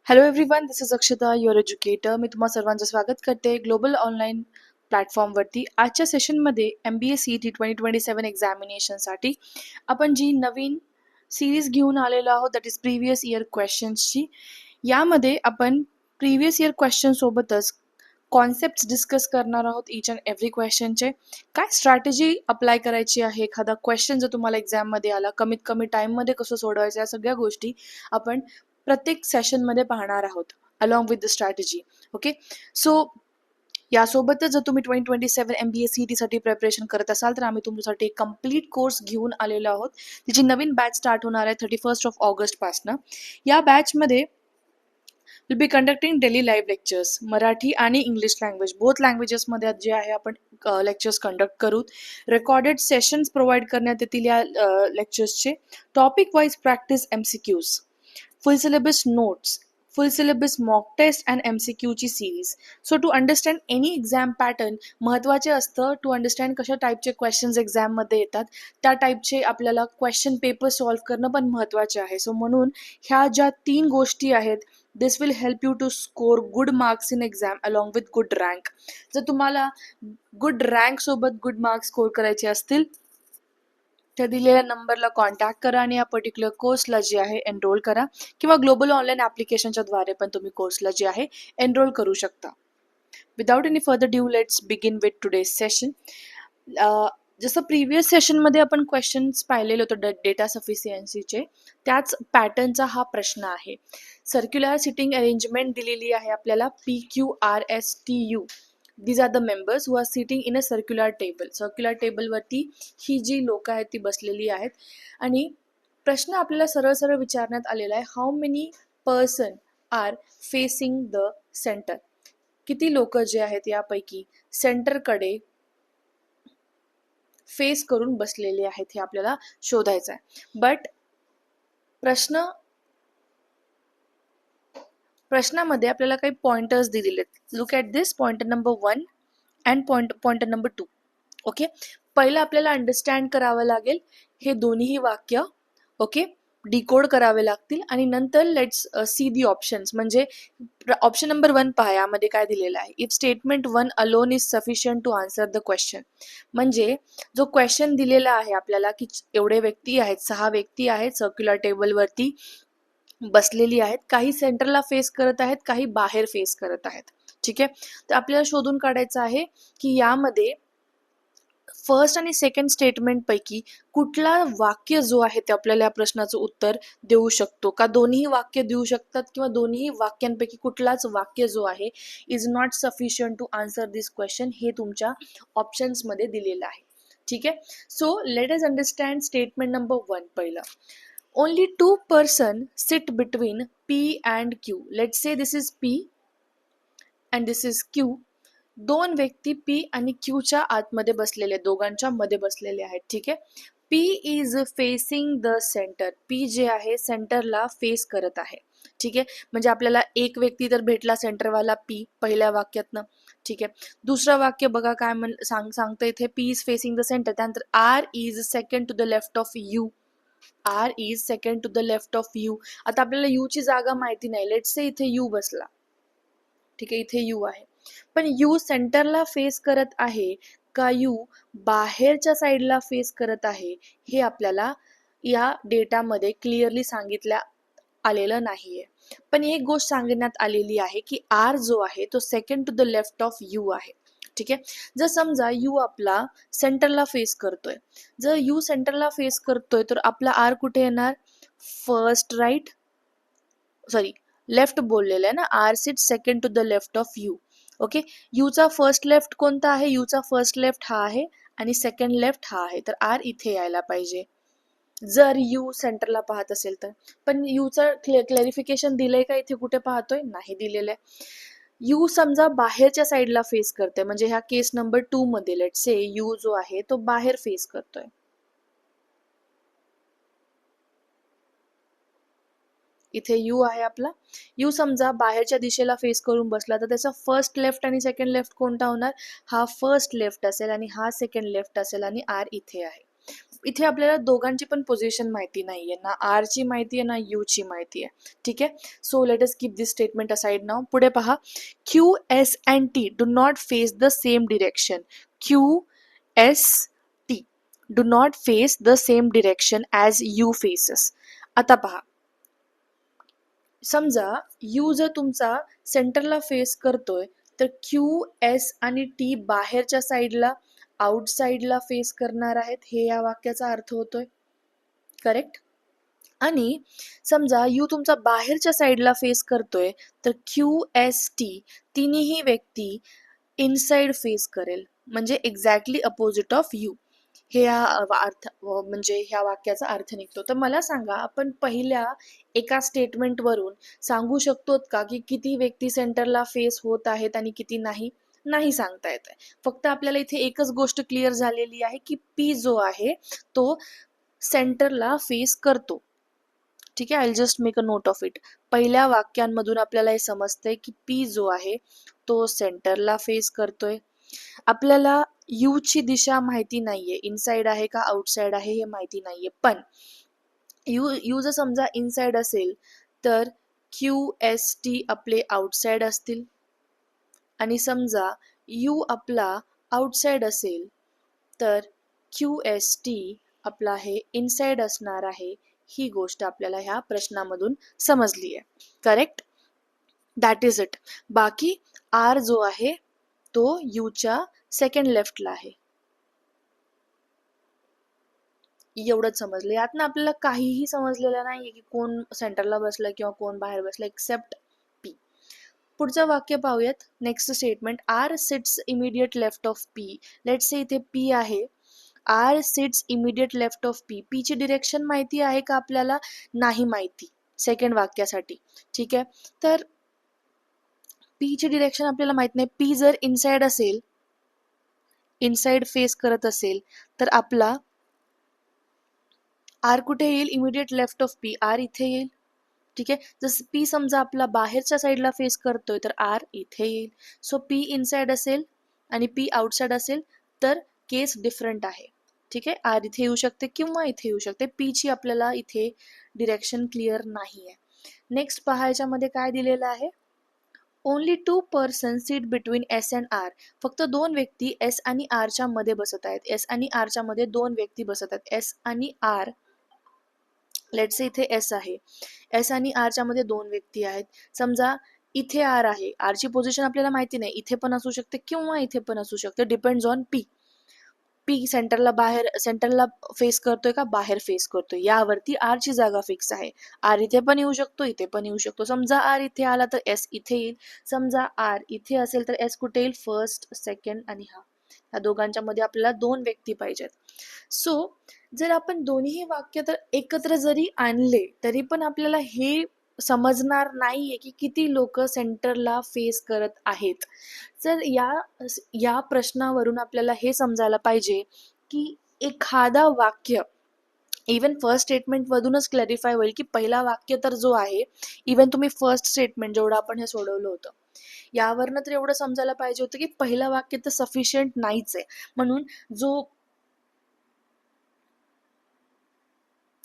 Hello everyone, this is Akshata, your educator. मी तुम्हा सर्वांचं स्वागत करते ग्लोबल ऑनलाईन प्लॅटफॉर्मवरती. आजच्या सेशनमध्ये MBA CET 2027 एक्झामिनेशनसाठी आपण जी नवीन सिरीज घेऊन आलेलो आहोत, दॅट इज प्रिव्हियस इयर क्वेश्चन्सची. यामध्ये आपण प्रिव्हियस इयर क्वेश्चन सोबतच कॉन्सेप्ट डिस्कस करणार आहोत इच अँड एव्हरी क्वेश्चनचे. काय स्ट्रॅटेजी अप्लाय करायची आहे, एखादा क्वेश्चन जर तुम्हाला एक्झाममध्ये आला, कमीत कमी टाईममध्ये कसं सोडवायचं, या सगळ्या गोष्टी आपण प्रत्येक सेशनमध्ये पाहणार आहोत along with the strategy. Okay, so यासोबतच जर तुम्ही 2027 MBA CET साठी प्रिपरेशन करत असाल तर आम्ही तुमच्यासाठी एक कम्प्लीट कोर्स घेऊन आलेलो आहोत. तिची नवीन बॅच स्टार्ट होणार आहे 31 ऑगस्ट पासनं. या बॅचमध्ये will be conducting daily live lectures, Marathi आणि इंग्लिश लँग्वेज बोथ लँग्वेजेसमध्ये जे आहे आपण लेक्चर्स कंडक्ट करू. रेकॉर्डेड सेशन्स प्रोव्हाइड करण्यात येतील या लेक्चर्सचे. Topic wise practice MCQs, full syllabus notes, full syllabus mock test and MCQ ची series. So to understand any exam pattern महत्त्वाचे असतं टू अंडरस्टँड कशा टाईपचे क्वेश्चन्स एक्झाममध्ये येतात, त्या टाईपचे आपल्याला क्वेश्चन पेपर सॉल्व्ह करणं पण महत्त्वाचे आहे. सो म्हणून ह्या ज्या 3 गोष्टी आहेत, this will help you to score good marks in exam along with good rank. जर तुम्हाला गुड रँक सोबत गुड मार्क्स स्कोर करायचे असतील त्या दिलेल्या नंबरला कॉन्टॅक्ट करा आणि या पर्टिक्युलर कोर्सला जे आहे एनरोल करा, किंवा ग्लोबल ऑनलाईन ॲप्लिकेशनच्या द्वारे पण तुम्ही कोर्सला जे आहे एनरोल करू शकता. Without any further due, let's begin with today's session. जसं प्रिव्हियस सेशनमध्ये आपण क्वेश्चन्स पाहिलेले होते डेटा सफिशियन्सीचे, त्याच पॅटर्नचा हा प्रश्न आहे. सर्क्युलर सिटिंग अरेंजमेंट दिलेली आहे आपल्याला, PQRSTU. These are the members who are sitting in a circular table. Circular टेबलवरती ही जी लोक आहेत ती बसलेली आहेत. आणि प्रश्न आपल्याला सरळ सरळ विचारण्यात आलेला आहे, how many person are facing the center. किती लोक जे आहेत यापैकी सेंटरकडे फेस करून बसलेले आहेत हे आपल्याला शोधायचं आहे. बट प्रश्नामध्ये आपल्याला काही पॉइंटर्स दिलेले आहेत. Look at this, pointer number 1 and pointer number 2. Okay, पहिलं आपल्याला अंडरस्टँड करावं लागेल हे दोन्ही वाक्य. ओके, डिकोड करावे लागतील आणि नंतर लेट्स सी दी ऑप्शन्स. म्हणजे ऑप्शन नंबर 1 पहा, यामध्ये काय दिलेलं आहे. If statement 1 alone is sufficient to answer the question. म्हणजे जो क्वेश्चन दिलेला आहे आपल्याला की एवढे व्यक्ती आहेत, 6 व्यक्ती आहेत सर्क्युलर टेबलवरती बसलेली आहेत, काही सेंटरला फेस करत आहेत, काही बाहेर फेस करत आहेत. ठीक आहे, तर आपल्याला शोधून काढायचं आहे की यामध्ये फर्स्ट आणि सेकंड स्टेटमेंट पैकी कुठला वाक्य जो आहे ते आपल्याला या प्रश्नाचं उत्तर देऊ शकतो का, दोन्ही वाक्य देऊ शकतात, किंवा दोन्ही वाक्यांपैकी कुठलाच वाक्य जो आहे is not sufficient to answer this question, हे तुमच्या ऑप्शन्समध्ये दिलेलं आहे. ठीक आहे, so let us understand statement number 1 पहिलं. Only 2 person sit between P and Q. Let's say this is P and this is Q. 2 व्यक्ती P आणि Q च्या आतमध्ये बसलेले, दोघांच्या मध्ये बसलेले आहेत. ठीक आहे, P is facing the centre. P जे आहे सेंटरला फेस करत आहे. ठीक आहे, म्हणजे आपल्याला एक व्यक्ती तर भेटला सेंटरवाला P पहिल्या वाक्यातनं. ठीक आहे, दुसरं वाक्य बघा काय सांगतं इथे, P is facing the center. त्यानंतर R is second to the left of U. R is second to the left of U. आता आपल्याला U ची जागा माहिती नाही. लेट्स से इथे U बसला. ठीक आहे, इथे U आहे, पण U सेंटरला फेस करत आहे का U बाहेरच्या साईडला फेस करत आहे, हे आपल्याला या डेटामध्ये क्लिअरली सांगितल्या आलेलं नाहीये. पण एक गोष्ट सांगण्यात आलेली आहे की R जो आहे तो second to the left of U आहे. ठीक आहे, जर समजा U आपला सेंटरला फेस करतोय, जर U सेंटरला फेस करतोय तर आपला R कुठे येणार, फर्स्ट राईट, सॉरी लेफ्ट बोललेलं आहे ना, R sit second to the left of U. Okay, U चा फर्स्ट लेफ्ट कोणता आहे, U चा फर्स्ट लेफ्ट हा आहे आणि सेकंड लेफ्ट हा आहे, तर R इथे यायला पाहिजे जर U सेंटरला पाहत असेल तर. पण U चं क्लॅरिफिकेशन दिलंय का, इथे कुठे पाहतोय, नाही दिलेलं आहे. U समजा बाहेरच्या साईडला फेस करते, म्हणजे ह्या केस नंबर 2 मध्ये लेट्स से U जो आहे तो बाहेर फेस करतोय. इथे U आहे आपला. U समजा बाहेरच्या दिशेला फेस करून बसला तर त्याचा फर्स्ट लेफ्ट आणि सेकंड लेफ्ट कोणता होणार, हा फर्स्ट लेफ्ट असेल आणि हा सेकंड लेफ्ट असेल आणि R इथे आहे. इथे आपल्याला दोघांची पण पोझिशन माहिती नाहीये, ना आर ची माहिती आहे ना यू ची माहिती आहे. ठीक आहे, सो लेट अस कीप दिस स्टेटमेंट असाइड नाव. पुढे पहा, Q S and T do not face the same direction. Q S T do not face the same direction as you faces. आता पहा, समजा यू जर तुमचा सेंटरला फेस करतोय तर क्यू एस आणि टी बाहेरच्या साईडला, आउट साईडला फेस करणार आहेत, हे या वाक्याचा अर्थ होतोय. करेक्ट. आणि समजा यू तुमचा बाहेरच्या साईडला फेस करतोय तर क्यू एस टी तिन्ही व्यक्ती इनसाइड फेस करेल, म्हणजे एक्झॅक्टली अपोजिट ऑफ यू. हे या अर्थ म्हणजे ह्या वाक्याचा अर्थ निघतो. तर मला सांगा, आपण पहिल्या एका स्टेटमेंटवरून सांगू शकतो का की किती व्यक्ती सेंटरला फेस होत आहेत आणि किती नाही? नाही सांगता येत आहे. फक्त आपल्याला इथे एकच गोष्ट क्लिअर झालेली आहे की पी जो आहे तो सेंटरला फेस करतो. ठीक आहे, I just make a note of it. पहिल्या वाक्यांमधून आपल्याला हे समजतंय की पी जो आहे तो सेंटरला फेस करतोय. आपल्याला यू ची दिशा माहिती नाहीये, इनसाइड आहे का आउटसाइड आहे हे माहिती नाहीये. पण यू जर समजा इनसाइड असेल तर क्यू एस टी आपले आउटसाइड असतील, आणि समजा यू आपला आउटसाइड असेल तर क्यू एस टी आपला हे इनसाइड असणार आहे. ही गोष्ट आपल्याला ह्या प्रश्नामधून समजली आहे. Correct, that is it. बाकी आर जो आहे तो यूच्या सेकंड लेफ्टला आहे. एवढंच समजलं. यातनं आपल्याला काहीही समजलेलं नाहीये की कोण सेंटरला बसलं किंवा कोण बाहेर बसलं एक्सेप्ट पी. पुढचं वाक्य पाहूयात. Next statement, R sits immediate left of P. Let's say इथे पी आहे, R sits immediate left of P. P ची डिरेक्शन माहिती आहे का आपल्याला? नाही माहिती सेकंड वाक्यासाठी. ठीक आहे, तर पी ची डिरेक्शन आपल्याला माहित नाही. पी जर इनसाइड असेल, इनसाइड फेस करत असेल तर आपला आर कुठे येईल? Immediate left of P, R इथे येईल. ठीक आहे, जसं पी समजा आपला बाहेरच्या साईडला फेस करतोय तर आर इथे येईल. सो पी इनसाइड असेल आणि पी आउटसाइड असेल तर केस डिफरंट आहे. ठीक आहे, आर इथे येऊ शकते किंवा इथे येऊ शकते. पी ची आपल्याला इथे डिरेक्शन क्लिअर नाही आहे. नेक्स्ट पहा, याच्यामध्ये काय दिलेलं आहे? Only 2 person seat between S and R. फक्त दोन व्यक्ती एस आणि आरच्या मध्ये बसत आहेत. एस आणि आरच्या मध्ये दोन व्यक्ती बसत आहेत. एस आणि आर, लेट्स से इथे एस आहे, एस आणि आरच्या मध्ये दोन व्यक्ती आहेत. समजा इथे आर आहे, आरची पोझिशन आपल्याला माहिती नाही, इथे पण असू शकते किंवा इथे पण असू शकते, डिपेंड्स ऑन पी. पी सेंटरला फेस करतोय का बाहेर फेस करतोय यावरती आर ची जागा फिक्स आहे. आर इथे पण येऊ शकतो, इथे पण येऊ शकतो. समजा आर इथे आला तर एस इथे येईल. समजा आर इथे असेल तर एस कुठे येईल? फर्स्ट, सेकंड आणि हा, या दोघांच्या मध्ये आपल्याला दोन व्यक्ती पाहिजेत. सो जर आपण दोन्ही वाक्य तर एकत्र जरी आणले तरी पण आपल्याला हे समजणार नाहीये की किती लोक सेंटरला फेस करत आहेत. तर या प्रश्नावरून आपल्याला हे समजायला पाहिजे की एखादा वाक्य, इवन फर्स्ट स्टेटमेंट मधूनच क्लॅरिफाय होईल की पहिला वाक्य तर जो आहे, इवन तुम्ही फर्स्ट स्टेटमेंट जेवढं आपण हे सोडवलं होतं यावरनं तर एवढं समजायला पाहिजे होतं की पहिलं वाक्य तर सफिशियंट नाहीच आहे. म्हणून जो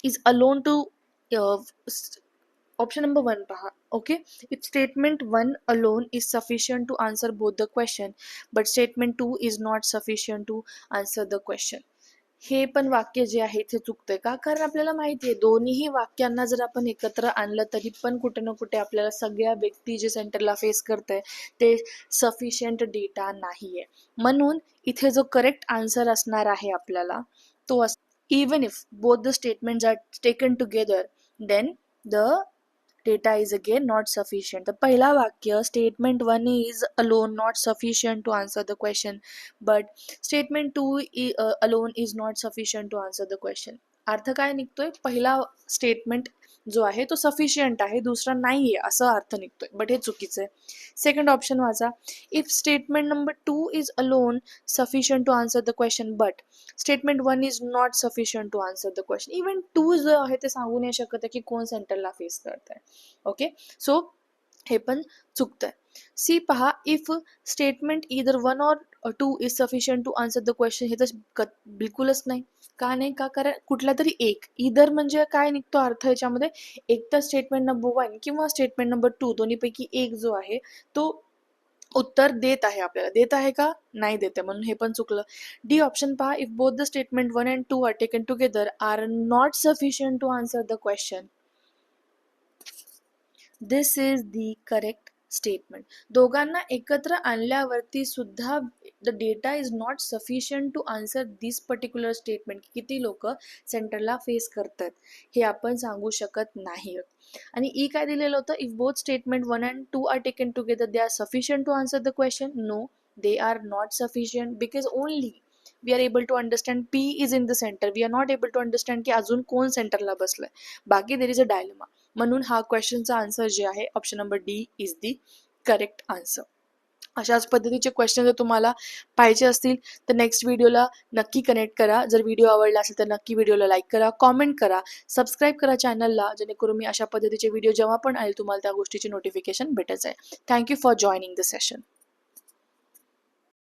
is alone to option number 1 पहा. Okay, if statement 1 alone is sufficient to answer both the question but statement 2 is not sufficient to answer the question. हे पण वाक्य जे आहे ते चुकतंय का? कारण आपल्याला माहिती आहे दोन्ही वाक्यांना जर आपण एकत्र आणलं तरी पण कुठे ना कुठे आपल्याला सगळ्या व्यक्ती जे सेंटरला फेस करते ते सफिशियंट डेटा नाहीये. म्हणून इथे जो करेक्ट आन्सर असणार आहे आपल्याला तो even if both the statements are taken together, then the data is again not sufficient. The पहिला वाक्य statement 1 is alone not sufficient to answer the question, but statement 2 alone is not sufficient to answer the question. अर्थ काय निघतोय? पहिला statement जो आहे तो sufficient आहे, दुसरा नाहीये असं अर्थ निघतोय, बट हे चुकीचं आहे. सेकंड ऑप्शन वाचा, if statement number 2 is alone sufficient to answer the question but statement 1 is not sufficient to answer the question. Even 2 जो आहे ते सांगू नाही शकत आहे की कोण सेंटरला फेस करत आहे. ओके, सो हे पण चुकतंय. सी पहा, if statement either 1 or 2 is sufficient to answer the question, हे तर बिलकुलच नाही. का नाही? का कारण कुठला तरी एक, इदर म्हणजे काय निघतो अर्थ याच्यामध्ये, एक तर स्टेटमेंट नंबर 1 किंवा स्टेटमेंट नंबर 2 दोन्हीपैकी एक जो आहे तो उत्तर देत आहे आपल्याला. देत आहे का? नाही देते, म्हणून हे पण चुकलं. डी ऑप्शन पहा, if both the statement 1 and 2 are taken together are not sufficient to answer the question, this is the correct statement. दोघांना एकत्र आणल्यावरती सुद्धा the data is not sufficient to answer this particular statement. किती लोक सेंटरला face करतात हे आपण सांगू शकत नाही. आणि ई काय दिलेलं होतं, if both statement 1 and 2 are taken together they are sufficient to answer the question. No, they are not sufficient because only we are able to understand P is in the center. We are not able to understand की अजून कोण सेंटरला बसलंय. बाकी there is a dilemma. म्हणून हा क्वेश्चनचा answer जे आहे option number D is the correct answer. अशाच पद्धतीचे क्वेश्चन जर तुम्हाला पाहिजे असतील तर नेक्स्ट व्हिडिओला नक्की कनेक्ट करा. जर व्हिडिओ आवडला असेल तर नक्की व्हिडिओला लाईक करा, कॉमेंट करा, सबस्क्राईब करा चॅनलला, जेणेकरून मी अशा पद्धतीचे व्हिडिओ जेव्हा पण आले तुम्हाला त्या गोष्टीची नोटिफिकेशन भेटत जाईल. Thank you for joining the session.